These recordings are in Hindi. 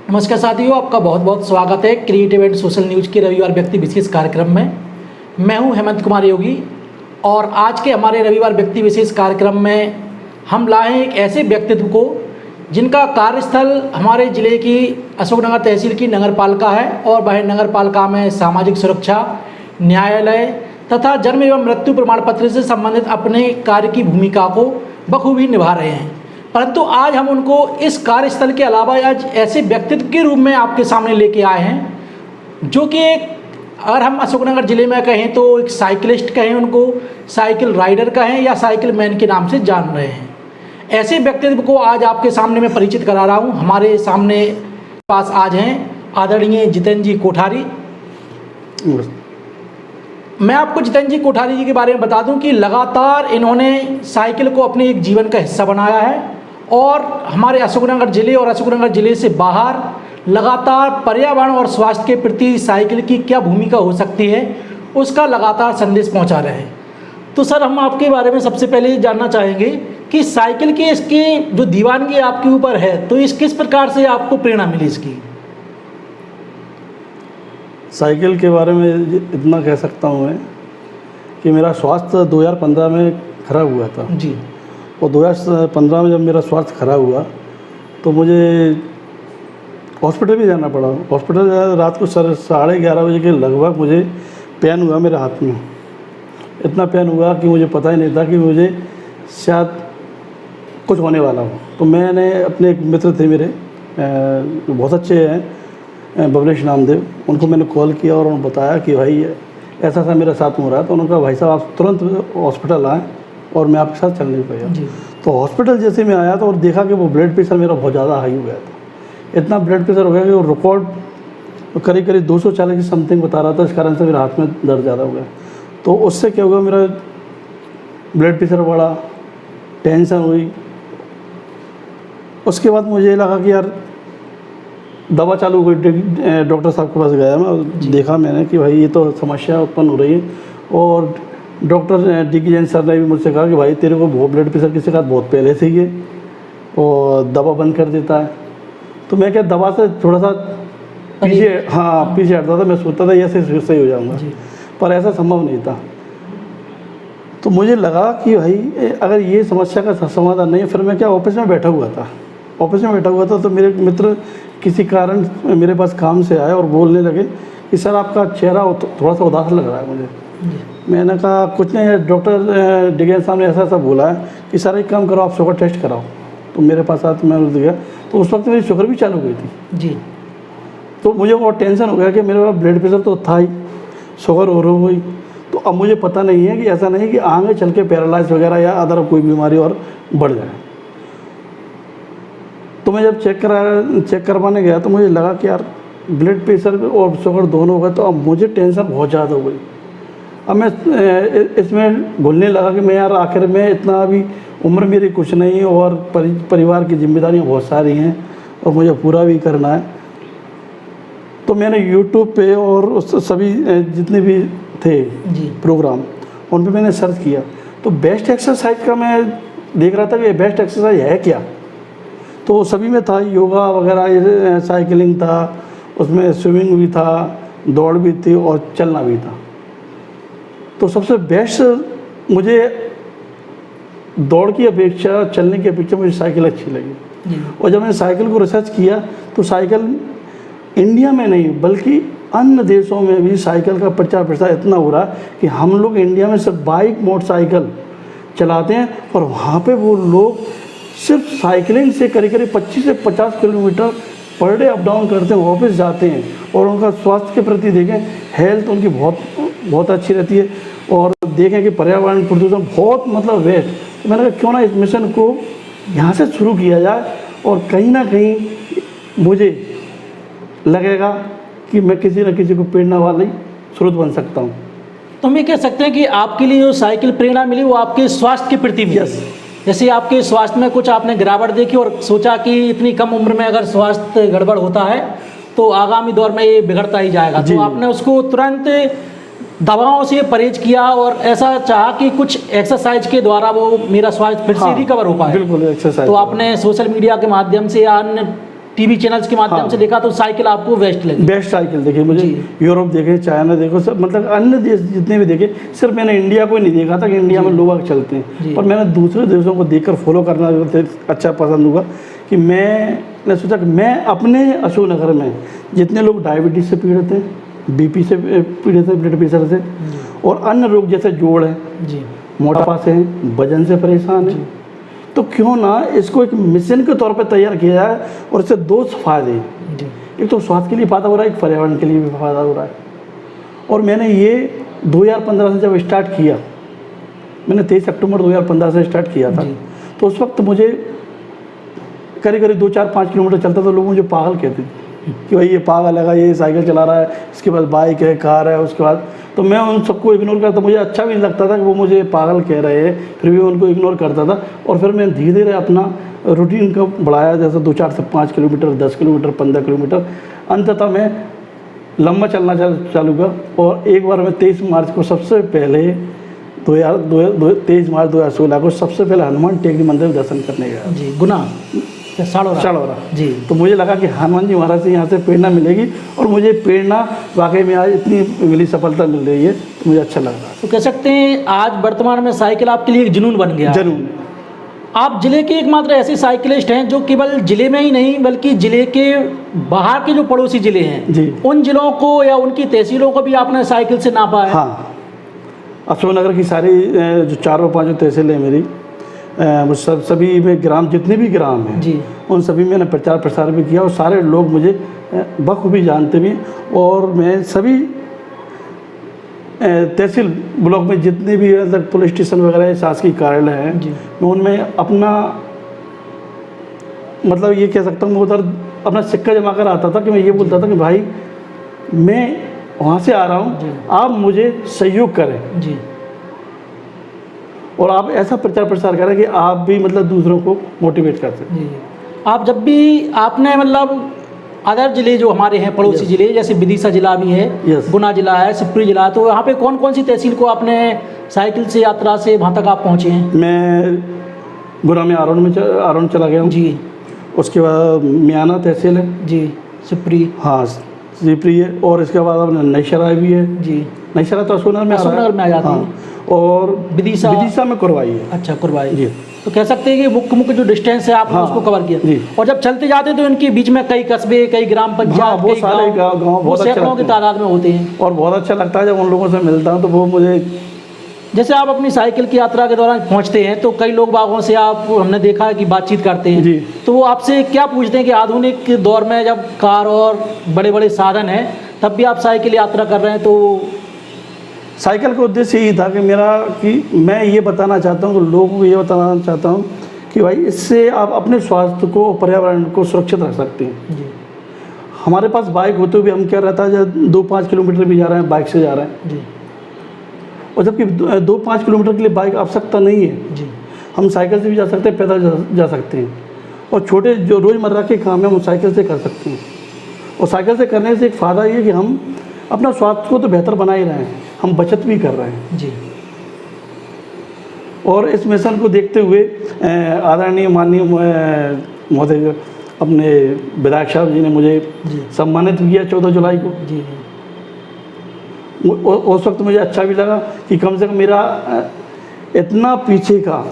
नमस्कार साथियों, आपका बहुत बहुत स्वागत है क्रिएटिव एंड सोशल न्यूज़ के रविवार व्यक्ति विशेष कार्यक्रम में। मैं हूं हेमंत कुमार योगी और आज के हमारे रविवार व्यक्ति विशेष कार्यक्रम में हम लाए हैं एक ऐसे व्यक्तित्व को जिनका कार्यस्थल हमारे ज़िले की अशोकनगर तहसील की नगर पालिका है और वह नगर पालिका में सामाजिक सुरक्षा, न्यायालय तथा जन्म एवं मृत्यु प्रमाण पत्र से संबंधित अपने कार्य की भूमिका को बखूबी निभा रहे हैं। परंतु आज हम उनको इस कार्यस्थल के अलावा आज ऐसे व्यक्तित्व के रूप में आपके सामने लेके आए हैं जो कि एक, अगर हम अशोकनगर ज़िले में कहें तो एक साइकिलिस्ट कहें, उनको साइकिल राइडर कहें या साइकिल मैन के नाम से जान रहे हैं। ऐसे व्यक्तित्व को आज आपके सामने मैं परिचित करा रहा हूँ। हमारे सामने पास आज हैं आदरणीय जितेंद्र जी कोठारी। मैं आपको जितेंद्र जी कोठारी जी के बारे में बता दूं कि लगातार इन्होंने साइकिल को अपने एक जीवन का हिस्सा बनाया है और हमारे अशोकनगर ज़िले और अशोकनगर ज़िले से बाहर लगातार पर्यावरण और स्वास्थ्य के प्रति साइकिल की क्या भूमिका हो सकती है उसका लगातार संदेश पहुंचा रहे हैं। तो सर, हम आपके बारे में सबसे पहले ये जानना चाहेंगे कि साइकिल की इसकी जो दीवानगी आपके ऊपर है तो इस किस प्रकार से आपको प्रेरणा मिली इसकी? साइकिल के बारे में इतना कह सकता हूँ मैं कि मेरा स्वास्थ्य 2015 में खराब हुआ था जी। और 2015 में जब मेरा स्वास्थ्य खराब हुआ तो मुझे हॉस्पिटल भी जाना पड़ा। हॉस्पिटल रात को 11:30 बजे के लगभग मुझे पेन हुआ मेरे हाथ में। इतना पेन हुआ कि मुझे पता ही नहीं था कि मुझे शायद कुछ होने वाला हो। तो मैंने अपने एक मित्र थे मेरे, जो बहुत अच्छे हैं, बबलेश नामदेव, उनको मैंने कॉल किया और उन्होंने बताया कि भाई ऐसा ऐसा मेरे साथ हो रहा है। तो उन्होंने कहा भाई साहब आप तुरंत हॉस्पिटल आएँ और मैं आपके साथ चलने पाया। तो हॉस्पिटल जैसे मैं आया तो और देखा कि वो ब्लड प्रेशर मेरा बहुत ज़्यादा हाई हो गया था। इतना ब्लड प्रेशर हो गया कि वो रिकॉर्ड करीब 240 की समथिंग बता रहा था। इस कारण से मेरे हाथ में दर्द ज़्यादा हो गया। तो उससे क्या हुआ, मेरा ब्लड प्रेशर बढ़ा, टेंशन हुई। उसके बाद मुझे लगा कि यार दवा चालू हो गई। डॉक्टर साहब के पास गया मैं, देखा मैंने कि भाई ये तो समस्या उत्पन्न हो रही है। और डॉक्टर डी जैन सर ने भी मुझसे कहा कि भाई तेरे को बहुत ब्लड प्रेशर की शिकायत बहुत पहले से ही है और दवा बंद कर देता है। तो मैं क्या दवा से थोड़ा सा पीछे हटता था। मैं सोचता था ऐसे सही हो जाऊँगा, पर ऐसा संभव नहीं था। तो मुझे लगा कि भाई अगर ये समस्या का समाधान नहीं है, फिर मैं क्या ऑफिस में बैठा हुआ था। तो मेरे मित्र किसी कारण मेरे पास काम से आए और बोलने लगे कि सर आपका चेहरा थोड़ा सा उदास लग रहा है मुझे। मैंने कहा कुछ नहीं है, डॉक्टर डिगेन साहब ने ऐसा बोला है कि सर एक काम करो, आप शुगर टेस्ट कराओ। तो मेरे पास आते मैं गया तो उस वक्त मेरी शुगर भी चालू हो गई थी जी। तो मुझे और टेंशन हो गया कि मेरे पास ब्लड प्रेशर तो था ही, शुगर और हो गई। तो अब मुझे पता नहीं है कि ऐसा नहीं कि आगे चल के पैरालाइज वगैरह या अदर कोई बीमारी और बढ़ जाए। तो मैं जब चेक करवाने गया तो मुझे लगा कि यार ब्लड प्रेशर और शुगर दोनों हो गए। तो अब मुझे टेंशन बहुत ज़्यादा हो गई। अब मैं इसमें भूलने लगा कि मैं यार आखिर में इतना अभी उम्र मेरी कुछ नहीं है और परिवार की जिम्मेदारियां बहुत सारी हैं और मुझे पूरा भी करना है। तो मैंने यूट्यूब पे और उस सभी जितने भी थे प्रोग्राम उन पे मैंने सर्च किया। तो बेस्ट एक्सरसाइज का मैं देख रहा था कि बेस्ट एक्सरसाइज है क्या। तो सभी में था योगा वगैरह, साइकिलिंग था, उसमें स्विमिंग भी था, दौड़ भी थी और चलना भी था। तो सबसे बेस्ट मुझे दौड़ की अपेक्षा, चलने की अपेक्षा मुझे साइकिल अच्छी लगी। और जब मैंने साइकिल को रिसर्च किया तो साइकिल इंडिया में नहीं बल्कि अन्य देशों में भी साइकिल का प्रचार प्रसार इतना हो रहा है कि हम लोग इंडिया में सिर्फ बाइक मोटरसाइकिल चलाते हैं और वहाँ पे वो लोग सिर्फ साइकिलिंग से करीब 25 से 50 kilometre per day up down करते हैं, ऑफिस जाते हैं। और उनका स्वास्थ्य के प्रति देखें, हेल्थ उनकी बहुत अच्छी रहती है। और देखें कि पर्यावरण प्रदूषण बहुत वेस्ट। तो मैंने कहा क्यों ना इस मिशन को यहाँ से शुरू किया जाए और कहीं ना कहीं मुझे लगेगा कि मैं किसी न किसी को प्रेरणा वाली स्रोत बन सकता हूँ। तो हम ये कह सकते हैं कि आपके लिए जो साइकिल प्रेरणा मिली वो आपके स्वास्थ्य के प्रति मिली। जैसे आपके स्वास्थ्य में कुछ आपने गिरावट देखी और सोचा कि इतनी कम उम्र में अगर स्वास्थ्य गड़बड़ होता है तो आगामी दौर में ये बिगड़ता ही जाएगा। तो आपने उसको तुरंत दवाओं से परहेज किया और ऐसा चाहा कि कुछ एक्सरसाइज के द्वारा वो मेरा स्वास्थ्य फिर से रिकवर हो पाए। बिल्कुल एक्सरसाइज। तो आपने सोशल मीडिया के माध्यम से या अन्य टीवी चैनल्स के माध्यम हाँ। से देखा तो साइकिल आपको बेस्ट लगी। बेस्ट साइकिल देखी मुझे, जी। यूरोप देखे, चाइना देखो, सब मतलब अन्य देश जितने भी देखे, सिर्फ मैंने इंडिया को ही नहीं देखा था कि इंडिया में लोग चलते जी। हैं, पर मैंने दूसरे देशों को देखकर फॉलो करना अच्छा पसंद हुआ कि मैंने सोचा कि मैं अपने अशोकनगर में जितने लोग डायबिटीज़ से पीड़ित हैं, बीपी से पीड़ित हैं, ब्लड प्रेशर से, और अन्य रोग जैसे जोड़ है, जी मोटापा से हैं, वजन से परेशान है, तो क्यों ना इसको एक मिशन के तौर पर तैयार किया जाए। और इससे दो फायदे हैं, जी एक तो स्वास्थ्य के लिए फायदा हो रहा है, एक पर्यावरण के लिए भी फायदा हो रहा है। और मैंने ये 2015 से जब स्टार्ट किया, मैंने 23 अक्टूबर 2015 से स्टार्ट किया था, जी। तो उस वक्त मुझे करीब करीब 2-4-5 किलोमीटर चलता था, लोग मुझे पागल कहते थे कि भाई ये पागल है, ये साइकिल चला रहा है, इसके पास बाइक है, कार है, उसके बाद तो मैं उन सबको इग्नोर करता, मुझे अच्छा भी नहीं लगता था कि वो मुझे पागल कह रहे हैं, फिर भी उनको इग्नोर करता था। और फिर मैं धीरे धीरे अपना रूटीन को बढ़ाया, जैसे 2-4 से 5 किलोमीटर, 10 किलोमीटर, 15 किलोमीटर, अंततः मैं लंबा चलना चालू किया। और एक बार मैं 23 मार्च को सबसे पहले 23 मार्च 2016 को सबसे पहले हनुमान टेकरी मंदिर में दर्शन करने गया जी गुना साड़ोरा। जी। तो मुझे लगा कि हनुमान जी महाराज से यहाँ से प्रेरणा मिलेगी, और मुझे प्रेरणा वाकई में आज इतनी मिली, सफलता मिल रही है, तो मुझे अच्छा लग रहा है। तो कह सकते हैं आज वर्तमान में साइकिल आपके लिए एक जुनून बन गया है। जरूर। आप जिले के एकमात्र ऐसे साइकिलिस्ट हैं जो केवल जिले में ही नहीं बल्कि जिले के बाहर के जो पड़ोसी जिले हैं जी। उन जिलों को या उनकी तहसीलों को भी आपने साइकिल से नापा है। हाँ, अशोकनगर की सारी जो 4-5 तहसीलें मेरी, वो सभी में ग्राम, जितने भी ग्राम हैं जी। उन सभी मैंने प्रचार प्रसार भी किया, और सारे लोग मुझे बखूबी जानते भी। और मैं सभी तहसील ब्लॉक में जितने भी मतलब पुलिस स्टेशन वगैरह शासकीय कार्यालय हैं, मैं उनमें अपना मतलब ये कह सकता हूँ, मैं उधर अपना सिक्का जमा कर आता था कि मैं ये बोलता था कि भाई मैं वहाँ से आ रहा हूँ, आप मुझे सहयोग करें जी। और आप ऐसा प्रचार प्रसार करें कि आप भी मतलब दूसरों को मोटिवेट कर सकें। जी। आप जब भी आपने मतलब अदर जिले जो हमारे हैं पड़ोसी जिले, जैसे विदिशा जिला भी है, गुना जिला है, शिवपुरी जिला है, तो यहाँ पे कौन कौन सी तहसील को आपने साइकिल से यात्रा से वहाँ तक आप पहुँचे हैं? मैं गुना में आरोन चला गया हूँ जी। उसके बाद मियाना तहसील है जी। शिवपुरी। हाँ, शिवपुरी है। और इसके बाद अपना नईशरा भी है। जी। नईशरा तो अशोकनगर में आ जाती है। हाँ। और विदिशा में कुरवाई है। अच्छा, कुरवाई जी। तो कह सकते हैं कि मुख्य जो डिस्टेंस है आपने उसको कवर किया। जी। और जब चलते जाते हैं तो इनके बीच में कई कस्बे, कई ग्राम पंचायत, वो सारे गाँव बहुत सैकड़ों की तादाद में होते हैं, और बहुत अच्छा लगता है जब उन लोगों से मिलता हूँ, तो वो मुझे जैसे आप अपनी साइकिल की यात्रा के दौरान पहुंचते हैं तो कई लोग बागों से आप हमने देखा है कि बातचीत करते हैं जी। तो वो आपसे क्या पूछते हैं कि आधुनिक दौर में जब कार और बड़े बड़े साधन हैं तब भी आप साइकिल यात्रा कर रहे हैं, तो साइकिल का उद्देश्य यही था कि मैं ये बताना चाहता हूँ, तो लोगों को ये बताना चाहता हूँ कि भाई इससे आप अपने स्वास्थ्य को, पर्यावरण को सुरक्षित रख सकते हैं। जी। हमारे पास बाइक होते हुए हम क्या रहता है जब 2-5 किलोमीटर भी जा रहे हैं बाइक से जा रहे हैं, जी। और जबकि 2-5 किलोमीटर के लिए बाइक आवश्यकता नहीं है। जी। हम साइकिल से भी जा सकते हैं, पैदल जा सकते हैं, और छोटे जो रोज़मर्रा के काम है हम साइकिल से कर सकते हैं। और साइकिल से करने से एक फ़ायदा ये कि हम अपना स्वास्थ्य को तो बेहतर बना ही रहे हैं, हम बचत भी कर रहे हैं। जी। और इस मिशन को देखते हुए आदरणीय माननीय महोदय अपने विधायक साहब जी ने मुझे सम्मानित किया 14 जुलाई को। जी। उस वक्त मुझे अच्छा भी लगा कि कम से कम मेरा इतना पीछे का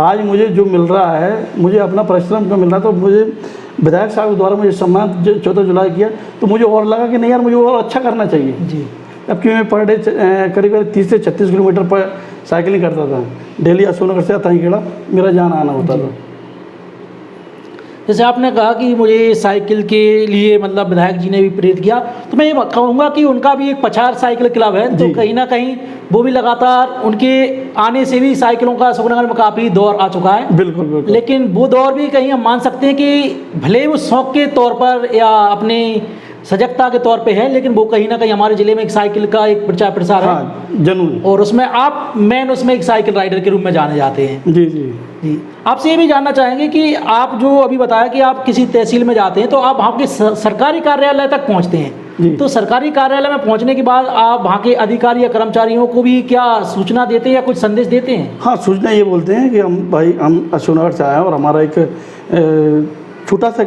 आज मुझे जो मिल रहा है, मुझे अपना परिश्रम का मिल रहा, तो मुझे विधायक साहब द्वारा मुझे सम्मान 14 जुलाई किया, तो मुझे और लगा कि नहीं यार मुझे और अच्छा करना चाहिए। जी। जबकि मैं पर डे करीब 30 से 36 किलोमीटर पर साइकिलिंग करता था, डेली अशोकनगर से अताईखेड़ा मेरा जाना आना होता था। जैसे आपने कहा कि मुझे साइकिल के लिए मतलब विधायक जी ने भी प्रेरित किया, तो मैं ये कहूँगा कि उनका भी एक पछाड़ साइकिल क्लब है, तो कहीं ना कहीं वो भी लगातार उनके आने से भी साइकिलों का अशोकनगर में काफ़ी दौर आ चुका है। बिल्कुल बिल्कुल। लेकिन वो दौर भी कहीं हम मान सकते हैं कि भले वो शौक के तौर पर या अपने सजगता के तौर पे है, लेकिन वो कहीं ना कहीं हमारे ज़िले में एक साइकिल का एक प्रचार प्रसार है। हाँ जनून। और उसमें आप उसमें एक साइकिल राइडर के रूप में जाने जाते हैं। जी जी जी, आपसे ये भी जानना चाहेंगे कि आप जो अभी बताया कि आप किसी तहसील में जाते हैं तो आप वहाँ के सरकारी कार्यालय तक पहुँचते जी। हैं, तो सरकारी कार्यालय में पहुँचने के बाद आप वहाँ के अधिकारी या कर्मचारियों को भी क्या सूचना देते हैं या कुछ संदेश देते हैं? हाँ, सूचना ये बोलते हैं कि हम अशोकनगर से आए हैं और हमारा एक छोटा सा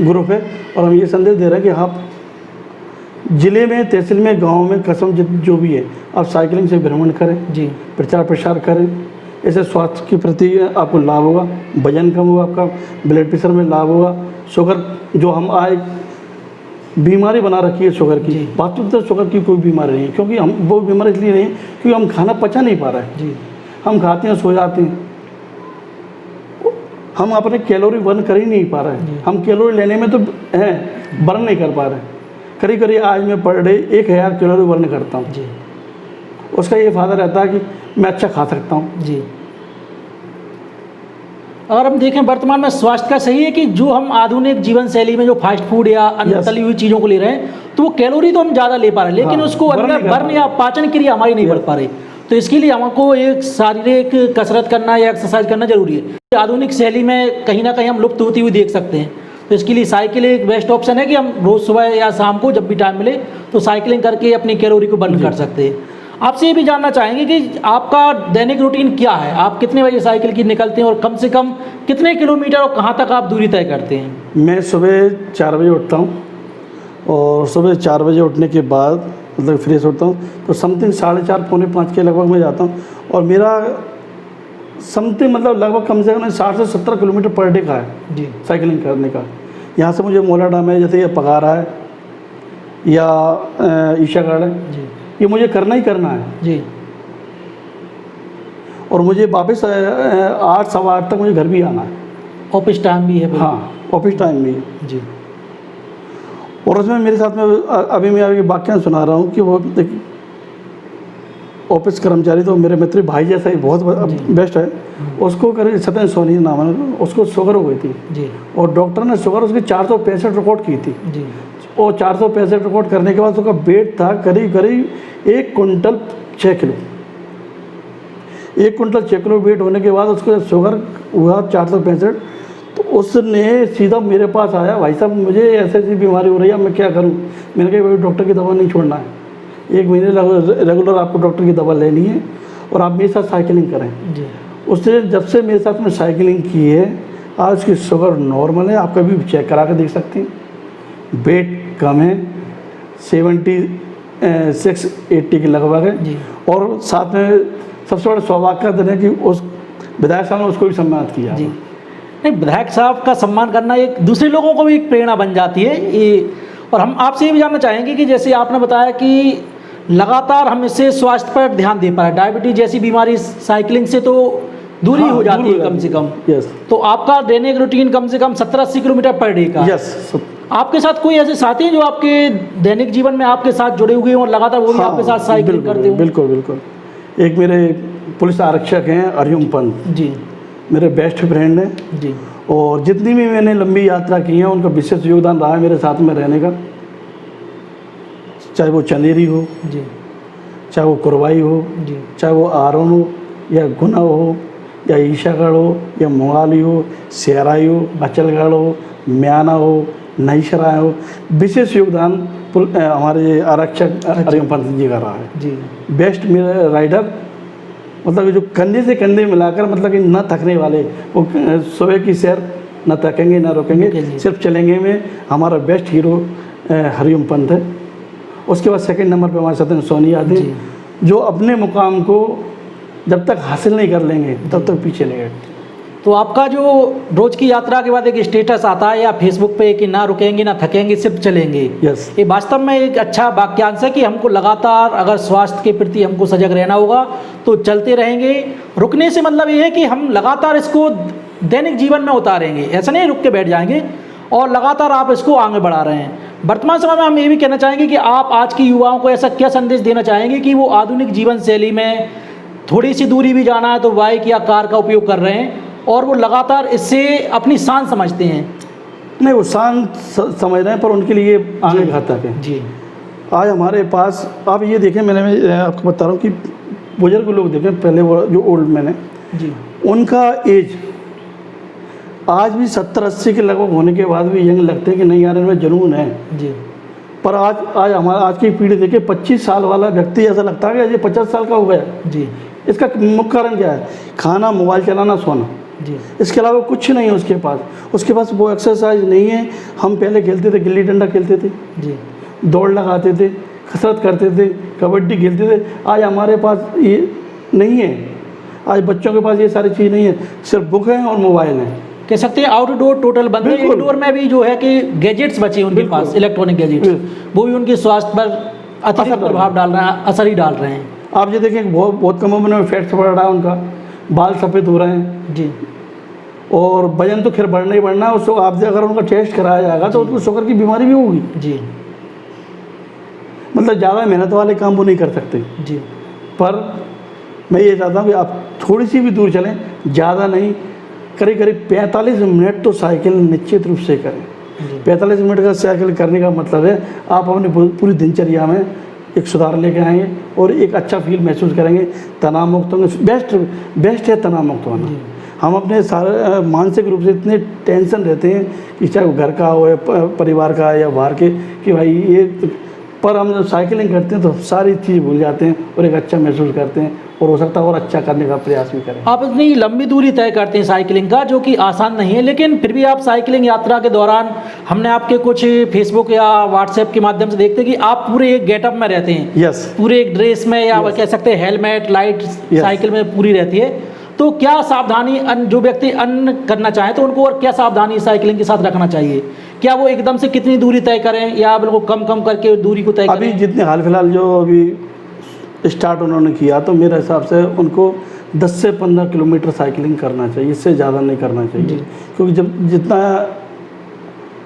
ग्रुप है और हम ये संदेश दे रहे हैं कि आप ज़िले में, तहसील में, गांव में, कस्बों जो भी है, आप साइकिलिंग से भ्रमण करें जी, प्रचार प्रसार करें। ऐसे स्वास्थ्य के प्रति आपको लाभ होगा, वजन कम होगा, आपका ब्लड प्रेशर में लाभ होगा, शुगर जो हम बीमारी बना रखी है शुगर की, वास्तविक तो शुगर की कोई बीमारी नहीं है, क्योंकि हम वो बीमारी इसलिए नहीं है क्योंकि हम खाना पचा नहीं पा रहे हैं जी। हम खाते हैं, सो जाते हैं, हम अपने कैलोरी बर्न कर ही नहीं पा रहे हैं। हम कैलोरी लेने में तो हैं, बर्न नहीं कर पा रहे हैं। करीब करीब आज मैं पर डे 1000 कैलोरी बर्न करता हूँ जी। उसका ये फ़ायदा रहता है कि मैं अच्छा खा सकता हूँ जी। अगर हम देखें वर्तमान में स्वास्थ्य का सही है कि जो हम आधुनिक जीवन शैली में जो फास्ट फूड या अन्य तली हुई चीज़ों को ले रहे हैं तो वो कैलोरी तो हम ज़्यादा ले पा रहे हैं, लेकिन उसको अंदर बर्न या पाचन क्रिया हमारी नहीं बढ़ पा रही। तो इसके लिए हमको एक शारीरिक कसरत करना या एक्सरसाइज करना जरूरी है। आधुनिक शैली में कहीं ना कहीं हम लुप्त होती हुई देख सकते हैं, तो इसके लिए साइकिल एक बेस्ट ऑप्शन है कि हम रोज़ सुबह या शाम को जब भी टाइम मिले तो साइकिलिंग करके अपनी कैलोरी को बर्न कर सकते हैं। आपसे ये भी जानना चाहेंगे कि आपका दैनिक रूटीन क्या है, आप कितने बजे साइकिल की निकलते हैं और कम से कम कितने किलोमीटर और कहाँ तक आप दूरी तय करते हैं? मैं सुबह 4 बजे उठता हूँ और सुबह 4 बजे उठने के बाद मतलब फ्रेश होता हूँ तो समथिंग 4:30 पौने 5 के लगभग मैं जाता हूँ और मेरा समथिंग मतलब लगभग कम से कम 60 से 70 किलोमीटर पर डे का है जी साइकिलिंग करने का। यहाँ से मुझे मोला डैम है, जैसे ये पगारा है या ईशागढ़ है, जी ये मुझे करना ही करना है जी। और मुझे वापस 8 सवा 8 तक मुझे घर भी आना है। ऑफिस टाइम भी है? हाँ, ऑफिस टाइम भी है जी। और उसमें मेरे साथ में अभी मैं एक वाक्य सुना रहा हूँ कि वो ऑफिस कर्मचारी तो मेरे मित्र भाई जैसा ही बहुत बेस्ट है, उसको करीब सत्येंद्र सोनी नाम है, उसको शुगर हो गई थी जी। और डॉक्टर ने शुगर उसकी 465 रिकॉर्ड की थी जी। और 465 रिकॉर्ड करने के बाद उसका वेट था करीब करीब 1 quintal 6 kilo. 1 quintal 6 kilo weight होने के बाद उसको शुगर हुआ 465, तो उसने सीधा मेरे पास आया, भाई साहब मुझे ऐसी ऐसी बीमारी हो रही है, मैं क्या करूं? मैंने कहा भाई डॉक्टर की दवा नहीं छोड़ना है, 1 महीने रेगुलर आपको डॉक्टर की दवा लेनी है और आप मेरे साथ साइकिलिंग करें जी। उसने जब से मेरे साथ में साइकिलिंग की है आज उसकी शुगर नॉर्मल है, आप कभी भी चेक करा कर देख सकते हैं, वेट कम है, 76-80 के लगभग है। और साथ में सबसे बड़ा सौभाग्य का दिन है कि उस विधायक साहब ने उसको भी सम्मानित किया जी। नहीं, विधायक साहब का सम्मान करना एक दूसरे लोगों को भी एक प्रेरणा बन जाती है ये। और हम आपसे ये भी जानना चाहेंगे कि जैसे आपने बताया कि लगातार हम इससे स्वास्थ्य पर ध्यान दे पा रहे हैं, डायबिटीज जैसी बीमारी साइकिलिंग से तो दूरी हो जाती है कम से कम। यस। तो आपका दैनिक रूटीन कम से कम 70-80 किलोमीटर पर डे का। यस। आपके साथ कोई ऐसे साथी हैं जो आपके दैनिक जीवन में आपके साथ जुड़े हुए हैं और लगातार वो भी आपके साथ साइकिलिंग करते हो? बिल्कुल बिल्कुल। एक मेरे पुलिस आरक्षक हैं अर्जुन पंत जी, मेरे बेस्ट फ्रेंड हैं जी, और जितनी भी मैंने लंबी यात्रा की है उनका विशेष योगदान रहा है मेरे साथ में रहने का, चाहे वो चंदेरी हो जी, चाहे वो कुरवाई हो जी, चाहे वो आरोन हो या गुना हो या ईशागढ़ हो या मोहाली हो, सेराई हो, अचलगढ़ हो, म्याना हो, नईसराय हो, विशेष योगदान हमारे आरक्षक अर्जुन पंत जी का रहा है जी। बेस्ट मेरा राइडर, मतलब जो कंधे से कंधे मिलाकर, मतलब कि न थकने वाले, वो सुबह की सैर न थकेंगे न रुकेंगे, सिर्फ चलेंगे में हमारा बेस्ट हीरो हरिओम पंत है। उसके बाद सेकंड नंबर पे हमारे सत्येंद्र सोनी आते हैं, जो अपने मुकाम को जब तक हासिल नहीं कर लेंगे तब तक पीछे नहीं हटते। तो आपका जो रोज की यात्रा के बाद एक स्टेटस आता है या फेसबुक पे कि ना रुकेंगे ना थकेंगे सिर्फ चलेंगे, यस, ये वास्तव में एक अच्छा वाक्यांश है कि हमको लगातार अगर स्वास्थ्य के प्रति हमको सजग रहना होगा तो चलते रहेंगे। रुकने से मतलब ये है कि हम लगातार इसको दैनिक जीवन में उतारेंगे, ऐसा नहीं रुक के बैठ जाएंगे और लगातार आप इसको आगे बढ़ा रहे हैं। वर्तमान समय में हम ये भी कहना चाहेंगे कि आप आज की युवाओं को ऐसा क्या संदेश देना चाहेंगे कि वो आधुनिक जीवन शैली में थोड़ी सी दूरी भी जाना है तो बाइक या कार का उपयोग कर रहे हैं और वो लगातार इससे अपनी शान समझते हैं? नहीं, वो शांत समझ रहे हैं, पर उनके लिए आगे घातक है। जी आज हमारे पास आप ये देखें, मैं आपको बता रहा हूँ कि बुजुर्ग लोग देखें, पहले वो जो ओल्ड मैन है, जी उनका एज आज भी 70-80 के लगभग होने के बाद भी यंग लगते हैं कि नहीं यार इनमें जुनून है। जी पर आज की पीढ़ी देखिए, 25 साल वाला व्यक्ति ऐसा लगता है कि ये 50 साल का हो गया। जी इसका मुख्य कारण क्या है? खाना, मोबाइल चलाना, सोना। जी इसके अलावा कुछ नहीं है उसके पास वो एक्सरसाइज नहीं है। हम पहले खेलते थे, गिल्ली डंडा खेलते थे, जी दौड़ लगाते थे, कसरत करते थे, कबड्डी खेलते थे। आज हमारे पास ये नहीं है। आज बच्चों के पास ये सारी चीज़ नहीं है, सिर्फ बुक है और मोबाइल है। कह सकते हैं आउटडोर टोटल बंद है। बिल्कुल। इंडोर में भी जो है कि गैजेट्स बचे उनके बिल्कुल। पास, इलेक्ट्रॉनिक गैजेट्स, वो भी उनके स्वास्थ्य पर अतिरिक्त असर प्रभाव डाल रहे हैं, असर ही डाल रहे हैं। आप ये देखें, बहुत कम उम्र में फैट बढ़ रहा है, उनका बाल सफ़ेद हो रहे हैं, जी और वजन तो खैर बढ़ना ही बढ़ना है। उसको आप अगर उनका टेस्ट कराया जाएगा तो उनको शुगर की बीमारी भी होगी। जी मतलब ज़्यादा मेहनत वाले काम वो नहीं कर सकते। जी पर मैं ये चाहता हूँ कि आप थोड़ी सी भी दूर चलें, ज़्यादा नहीं, करीब 45 मिनट तो साइकिल निश्चित रूप से करें। जी 45 मिनट का साइकिल करने का मतलब है आप अपनी पूरी दिनचर्या में एक सुधार लेके आएंगे और एक अच्छा फील महसूस करेंगे, तनाव मुक्त होंगे। बेस्ट है तनाव मुक्त होना। जी। हम अपने सारे मानसिक रूप से इतने टेंशन रहते हैं कि चाहे वो घर का हो या परिवार का या बाहर के, कि भाई ये, पर हम जब साइकिलिंग करते हैं तो सारी चीज़ भूल जाते हैं और एक अच्छा महसूस करते हैं, और हो सकता है और अच्छा करने का प्रयास भी करें। आप इतनी लंबी दूरी तय करते हैं साइकिलिंग का, जो कि आसान नहीं है, लेकिन फिर भी आप साइकिलिंग यात्रा के दौरान हमने आपके कुछ फेसबुक या व्हाट्सएप के माध्यम से देखते हैं कि आप पूरे एक गेटअप में रहते हैं। यस। पूरे एक ड्रेस में, या कह सकते हैं हेलमेट, लाइट साइकिल में पूरी रहती है। तो क्या सावधानी जो व्यक्ति अन्य करना चाहे तो उनको और क्या सावधानी साइकिलिंग के साथ रखना चाहिए? क्या वो एकदम से कितनी दूरी तय करें या बिल्कुल कम कम करके दूरी को तय करें? अभी जितने हाल फिलहाल जो अभी स्टार्ट उन्होंने किया, तो मेरे हिसाब से उनको 10 से 15 किलोमीटर साइकिलिंग करना चाहिए, इससे ज़्यादा नहीं करना चाहिए। क्योंकि जब जितना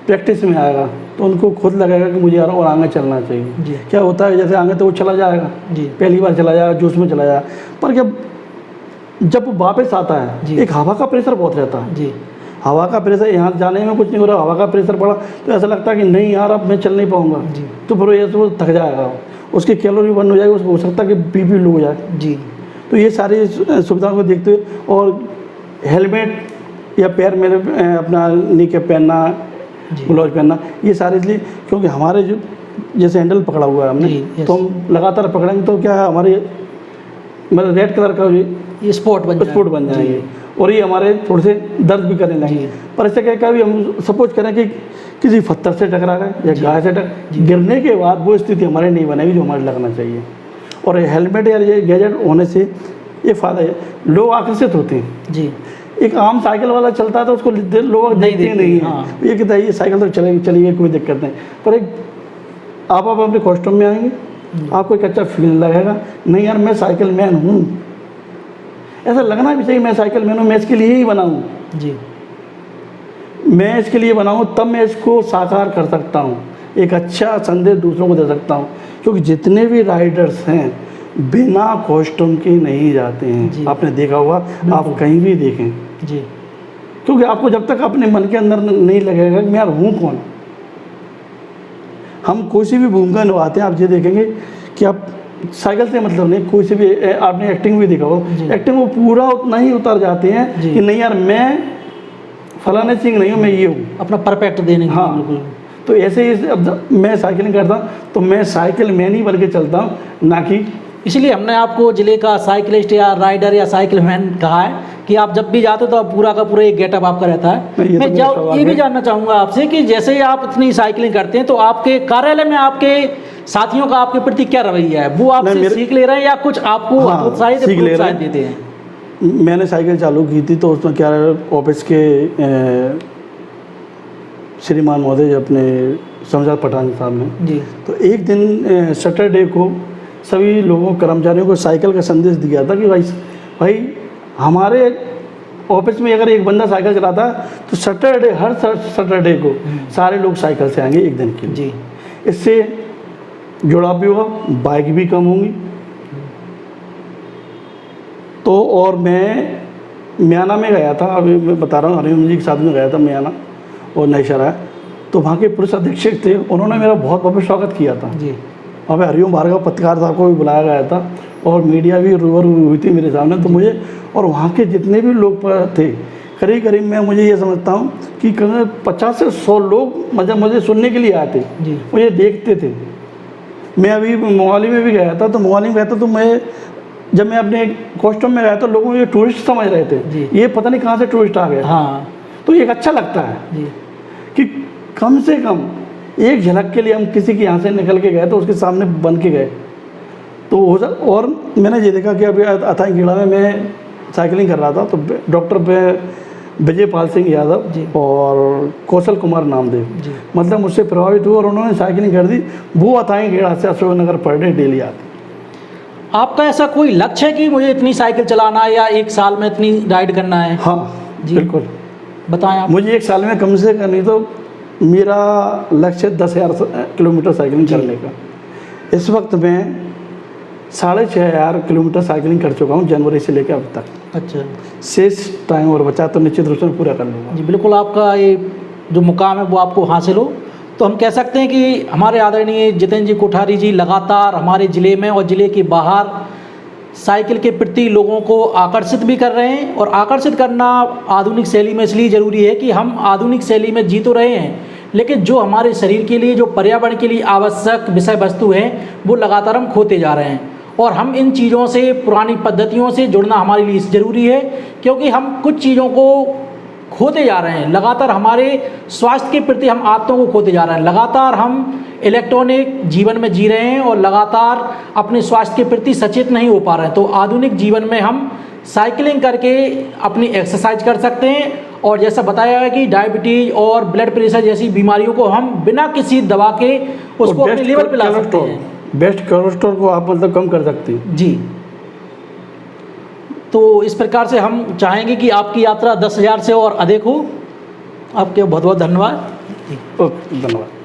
प्रैक्टिस में आएगा तो उनको खुद लगेगा कि मुझे यार और आगे चलना चाहिए। क्या होता है, जैसे आगे तो वो चला जाएगा, पहली बार चला जाएगा, जोश में चला जाएगा, पर जब वो वापस आता है, एक हवा का प्रेशर बहुत रहता है। जी हवा का प्रेशर, यहाँ जाने में कुछ नहीं हो रहा, हवा का प्रेशर बढ़ा तो ऐसा लगता है कि नहीं यार अब मैं चल नहीं पाऊँगा, तो फिर ये तो थक जाएगा, उसकी कैलोरी बर्न हो जाएगी, उसको हो सकता है कि बीपी लो हो जाए। जी तो ये सारी सुविधाओं को देखते हुए, और हेलमेट या पैर में अपना नी कैप पहनना, ग्लव्स पहनना, ये सारे इसलिए क्योंकि हमारे जो जैसे हैंडल पकड़ा हुआ है हमने, तो हम लगातार पकड़ेंगे तो क्या है, हमारे मतलब रेड कलर का ये स्पॉट बन जाएंगे, और ये हमारे थोड़े से दर्द भी करने लगेंगे। पर ऐसे क्या कभी हम सपोज करें कि किसी पत्थर से टकरा गए या गाय से गिरने के बाद वो स्थिति हमारे नहीं बनेगी जो हमारे लगना चाहिए। और हेलमेट या ये गैजेट होने से ये फ़ायदा है, लोग आकर्षित होते हैं। जी एक आम साइकिल वाला चलता है तो उसको लोग देखते नहीं है, ये कहता है ये साइकिल तो चलेगी कोई दिक्कत नहीं। पर एक आप अपने कॉस्ट्यूम में आएंगे, आपको एक अच्छा फील लगेगा, नहीं यार मैं साइकिल मैन हूँ, ऐसा लगना भी चाहिए मैं साइकिल मैन हूँ, मैं इसके लिए ही बना हूँ। जी मैं इसके लिए बना हूँ, तब मैं इसको साकार कर सकता हूँ, एक अच्छा संदेश दूसरों को दे सकता हूँ। क्योंकि जितने भी राइडर्स हैं बिना कॉस्ट्यूम के नहीं जाते हैं, आपने देखा होगा, आप कहीं भी देखें जी, क्योंकि आपको जब तक अपने मन के अंदर नहीं लगेगा कि मैं यार हूँ कौन। हम कोई सी भी भूमिका निभाते हैं, आप ये देखेंगे कि आप साइकिल से मतलब नहीं, कोई सी भी आपने एक्टिंग भी देखा हो, एक्टिंग वो पूरा उतना ही उतर जाते हैं कि नहीं यार मैं फलाने सिंह नहीं हूँ, मैं ये हूँ, अपना परफेक्ट देने के। हाँ बिल्कुल। तो ऐसे ही अब मैं साइकिलिंग करता हूँ तो मैं साइकिल मैन ही बन के चलता हूँ, ना कि, इसलिए हमने आपको जिले का साइकिलिस्ट या राइडर या साइकिल मैन कहा है कि आप जब भी जाते हो तो पूरा का पूरा एक गेटअप आपका रहता है। मैं ये भी जानना चाहूँगा आपसे कि जैसे ही आप इतनी साइकिलिंग करते हैं तो आपके कार्यालय में आपके साथियों का आपके प्रति क्या रवैया है? वो आपसे सीख ले रहे हैं या कुछ आपको प्रोत्साहित देते हैं? मैंने साइकिल चालू की थी तो उसमें क्या ऑफिस के श्रीमान महोदय अपने समझा पठान साहब ने जी, तो एक दिन सैटरडे को सभी लोगों कर्मचारियों को साइकिल का संदेश दिया था कि भाई हमारे ऑफिस में अगर एक बंदा साइकिल चलाता है तो सैटरडे, हर सैटरडे को सारे लोग साइकिल से आएंगे एक दिन के लिए। जी, इससे जुड़ाव भी होगा, बाइक भी कम होंगी। तो और मैं म्याना में गया था, अभी मैं बता रहा हूँ, हरिओम जी के साथ में गया था म्याना और नई शहर। तो वहाँ के पुलिस अधीक्षक थे, उन्होंने मेरा बहुत भव्य स्वागत किया था जी। वहाँ पे हरिओम भार्गव पत्रकार साहब को भी बुलाया गया था और मीडिया भी रूबरू हुई थी मेरे सामने। तो मुझे और वहाँ के जितने भी लोग थे, करीब करीब मैं मुझे ये समझता हूँ कि करीब 50 से 100 लोग मुझे सुनने के लिए आए थे, मुझे देखते थे। मैं अभी मोहाली में भी गया था, तो मोहाली में गया था तो जब मैं अपने कॉस्ट्यूम में गया तो लोग मुझे टूरिस्ट समझ रहे थे, ये पता नहीं कहाँ से टूरिस्ट आ गया। हाँ, तो एक अच्छा लगता है जी कि कम से कम एक झलक के लिए हम किसी के यहाँ से निकल के गए तो उसके सामने बन के गए तो और मैंने ये देखा कि अभी अथाई खेड़ा में मैं साइकिलिंग कर रहा था, तो डॉक्टर विजय पाल सिंह यादव और कौशल कुमार नामदेव मतलब मुझसे प्रभावित हुए और उन्होंने साइकिलिंग कर दी। वो अथाई खेड़ा से अशोकनगर पर डे डेली आते। आपका ऐसा कोई लक्ष्य है कि मुझे इतनी साइकिल चलाना है या एक साल में इतनी राइड करना है? हाँ जी बिल्कुल, बताएं आप। मुझे एक साल में कम से कम नहीं तो मेरा लक्ष्य 10,000 किलोमीटर साइकिलिंग करने का। इस वक्त मैं 6,500 किलोमीटर साइकिलिंग कर चुका हूँ जनवरी से लेकर अब तक। अच्छा, शेष टाइम और बचा तो निश्चित रूप से पूरा कर लूँगा। जी बिल्कुल, आपका ये जो मुकाम है वो आपको हासिल हो। तो हम कह सकते हैं कि हमारे आदरणीय जितेंद्र जी कोठारी जी लगातार हमारे ज़िले में और ज़िले के बाहर साइकिल के प्रति लोगों को आकर्षित भी कर रहे हैं। और आकर्षित करना आधुनिक शैली में इसलिए ज़रूरी है कि हम आधुनिक शैली में जी तो रहे हैं, लेकिन जो हमारे शरीर के लिए, जो पर्यावरण के लिए आवश्यक विषय वस्तु हैं, वो लगातार हम खोते जा रहे हैं। और हम इन चीज़ों से, पुरानी पद्धतियों से जुड़ना हमारे लिए ज़रूरी है, क्योंकि हम कुछ चीज़ों को खोते जा रहे हैं। लगातार हमारे स्वास्थ्य के प्रति हम आदतों को खोते जा रहे हैं। लगातार हम इलेक्ट्रॉनिक जीवन में जी रहे हैं और लगातार अपने स्वास्थ्य के प्रति सचेत नहीं हो पा रहे हैं। तो आधुनिक जीवन में हम साइकिलिंग करके अपनी एक्सरसाइज कर सकते हैं और जैसा बताया है कि डायबिटीज़ और ब्लड प्रेशर जैसी बीमारियों को हम बिना किसी दवा के उसको अपने लेवल पे ला सकते हैं। बेस्ट कोलेस्ट्रॉल को आप मतलब कम कर सकते हैं। जी, तो इस प्रकार से हम चाहेंगे कि आपकी यात्रा 10,000 से और अधिक हो। आपके बहुत बहुत धन्यवाद। ओके, धन्यवाद।